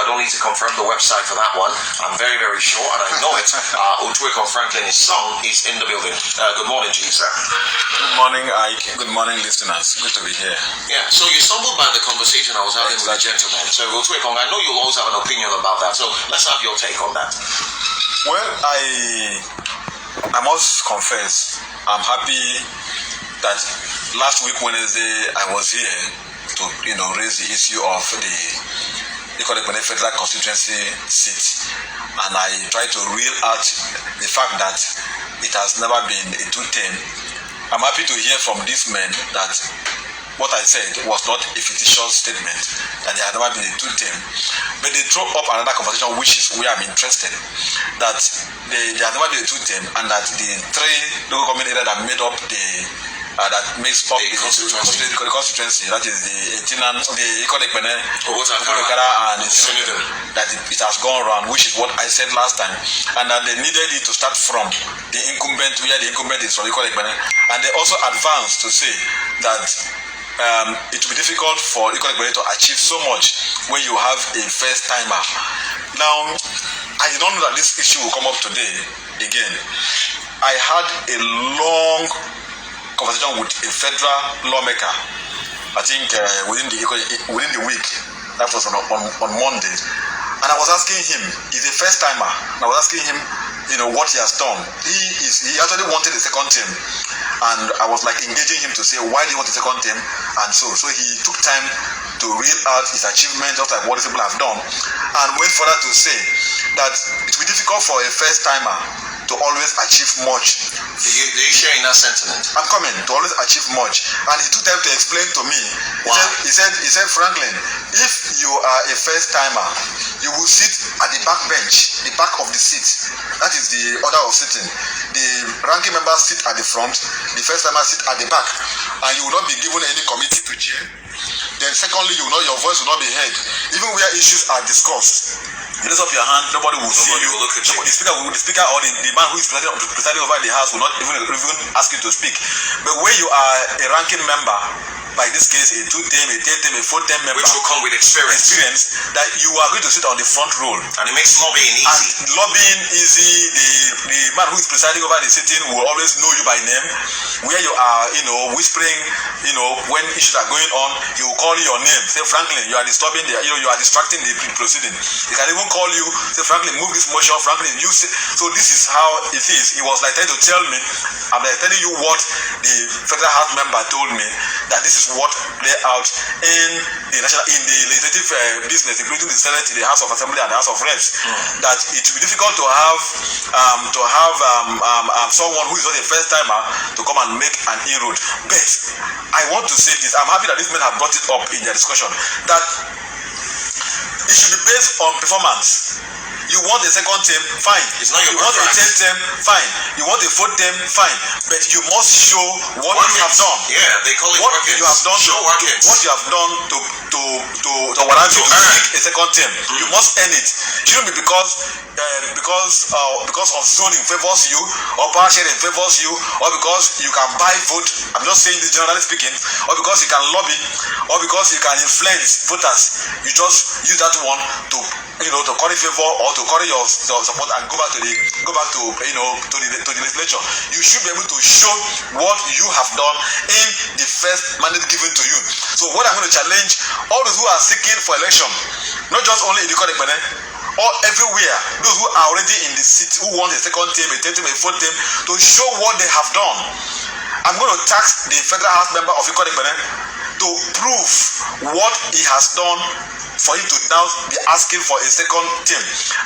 don't need to confirm the website for that one. I'm very, very sure, and I know it. Utweko Franklin, his song, is in the building. Good morning, G, sir. Good morning, Ike. Good morning, listeners. Good to be here. Yeah, so you stumbled by the conversation I was having with the gentleman. So, Utweko, I know you'll always have an opinion about that. So, let's have your take on that. Well, I must confess, I'm happy that last week Wednesday I was here to raise the issue of the Federal Constituency seat, and I tried to reel out the fact that it has never been a two-term. I'm happy to hear from these men that what I said was not a fictitious statement, that there had never been a two-term. But they throw up another conversation, which is where I'm interested, that there had never been a two-term, and that the three local government areas that made up that makes up the constituency, that is the Etinan, the Ikodekpene, and that it has gone around, which is what I said last time, and that they needed it to start from the incumbent, where the incumbent is from Ikodekpene, and they also advanced to say that it will be difficult for Ikodekpene to achieve so much when you have a first timer. Now, I don't know that this issue will come up today again. I had a long conversation with a federal lawmaker, I think within the week, that was on Monday, and I was asking him, he's a first timer, and I was asking him, what he has done. He actually wanted a second term, and I was like engaging him to say, why do you want a second term? And so he took time to reel out his achievements, just like what people have done, and went further to say that it will be difficult for a first timer to always achieve much. Do you share in that sentiment? I'm coming to always achieve much, and he took time to explain to me. He said, Franklin, if you are a first timer, you will sit at the back bench, the back of the seat. That is the order of sitting. The ranking members sit at the front, the first timer sit at the back, and you will not be given any committee to chair. Then secondly, your voice will not be heard, even where issues are discussed. You raise up your hand, nobody will see you. Will look at you. The speaker or the man who is presiding over the house will not even ask you to speak. But when you are a ranking member, like this case, a two-term, a third-term, a fourth-term member, which will come with experience, that you are going to sit on the front row. And it makes lobbying easy. And lobbying easy, the man who is presiding over the sitting will always know you by name. Where you are, whispering, when issues are going on, he will call you your name. Say, Franklin, you are disturbing you are distracting the proceeding. He can even call you, say, Franklin, move this motion, Franklin, you say. So this is how it is. He was like trying to tell me, I'm like telling you what the federal house member told me, that this is what lay out in the legislative business, including the Senate, the House of Assembly, and the House of Reps, that it will be difficult to have someone who is not a first timer to come and make an inroad. But I want to say this, I'm happy that these men have brought it up in their discussion, that it should be based on performance. You want a second term, fine. It's not your You want a third term, fine. You want a fourth term, fine. But you must show what you have done. Yeah, they call it what workings. you have done. Show workings. What you have done to warrant you to seek a second term. You must earn it. It shouldn't be because of zoning favors you, or power sharing favors you, or because you can buy vote. I'm just saying this generally speaking, or because you can lobby, or because you can influence voters. You just use that one to curry favor or to curry your support and go back to the legislature. You should be able to show what you have done in the first mandate given to you. So what I'm going to challenge all those who are seeking for election, not just only in the Ikodekpene, or everywhere, those who are already in the seat, who want a second term, a third term, a fourth term, to show what they have done. I'm going to tax the federal house member of Ikodekpene to prove what he has done for him to now be asking for a second term.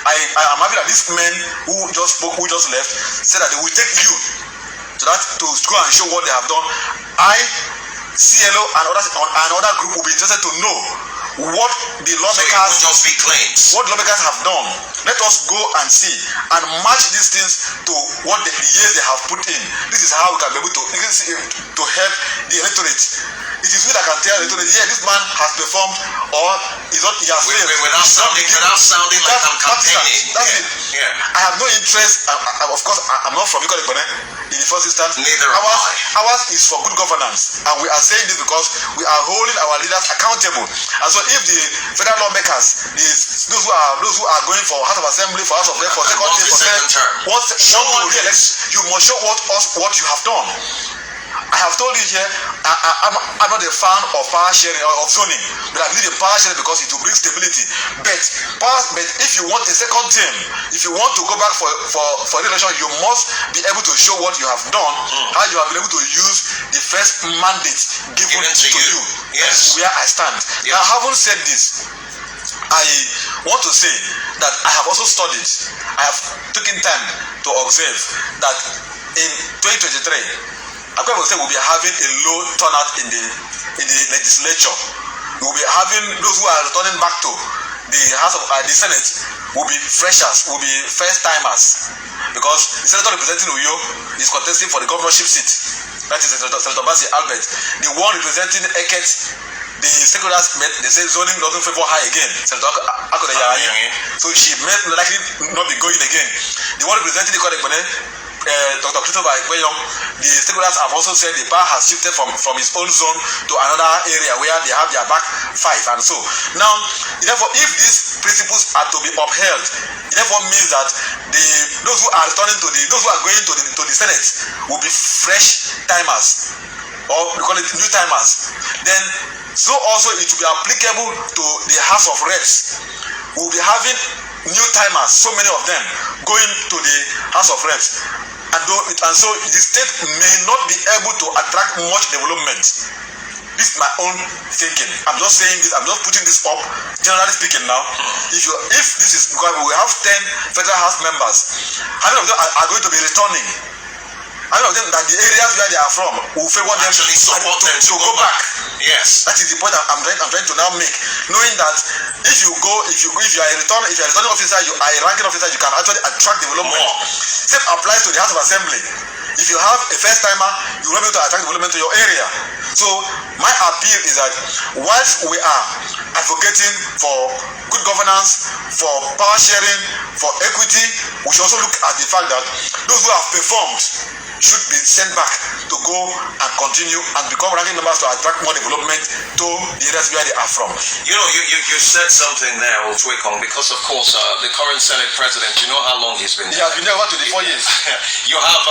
I am happy that these men who just spoke, who just left, said that they will take you to go and show what they have done. I, CLO, and other group will be interested to know what the lawmakers, so just be claims. What lawmakers have done. Let us go and see and match these things to what the years they have put in. This is how we can be able to help the electorate. It is me that can tell the electorate, yeah, this man has performed, or he has failed. Without sounding like I'm campaigning. That's it. Yeah. I have no interest. Of course, I'm not from Ikodekpene in the first instance. Neither am I. Ours is for good governance, and we are saying this because we are holding our leaders accountable. And so if the federal lawmakers, the those who are going for House of Assembly, for House of Rep, for second term, want to re-elect, you must show what you have done. I have told you here, I'm not a fan of power sharing or of zoning, but I believe in power sharing because it will bring stability. But if you want a second term, if you want to go back for election, you must be able to show what you have done, how you have been able to use the first mandate given to you. Yes. That's where I stand. Yes. Now, having said this, I want to say that I have also studied, I have taken time to observe that in 2023, Akwa Ibom State will be having a low turnout in the legislature. We will be having those who are returning back to the House of the Senate will be freshers, will be first timers, because the senator representing Uyo is contesting for the governorship seat. That is Senator Basi Albert. The one representing Eket, the stakeholders met, they say zoning doesn't favor her again. Senator Akwa Ibom, so she may likely not be going again. The one representing the Kodekbone, Dr. Christopher Akwa, the stakeholders have also said the power has shifted from his own zone to another area where they have their back five, and so now, therefore, if these principles are to be upheld, it therefore means that those who are returning to those who are going to the Senate will be fresh timers, or we call it new timers. Then, so also it will be applicable to the House of Reps. We will be having new timers, so many of them going to the House of Reps. And so the state may not be able to attract much development. This is my own thinking. I'm just saying this, I'm just putting this up, generally speaking now. If this is, because we have 10 federal house members, how many of them are going to be returning? How many of them that the areas where they are from will favor them actually support them to go back? Yes. That is the point I'm trying to now make. Knowing that if you are a returning officer, you are a ranking officer, you can actually attract development. More. Same applies to the House of Assembly. If you have a first timer, you will be able to attract development to your area. So my appeal is that whilst we are advocating for good governance, for power sharing, for equity, we should also look at the fact that those who have performed should be sent back to go and continue and become ranking members to attract more development to the areas where they are from. You know, you said something there, Otwekong, because of course the current Senate president, you know how long he's been there. He has been there over 24 years. You have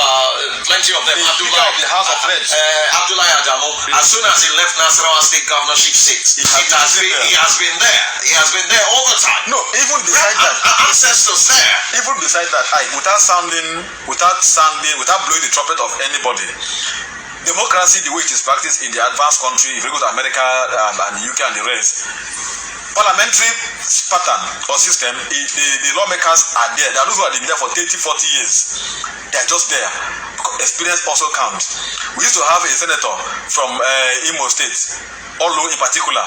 plenty of them. The Speaker of the House of Reps. Abdullahi Adamu, as soon as he left Nasarawa State governorship seat, he has been there. He has been there all the time. No, even beside that, ancestors there. Even beside that, without blowing the trumpet of anybody, democracy, the way it is practiced in the advanced country, if you go to America and the UK and the rest, parliamentary pattern or system, the lawmakers are there. There are those who have been there for 30, 40 years. They are just there. Experience also counts. We used to have a senator from Imo State, Olu in particular.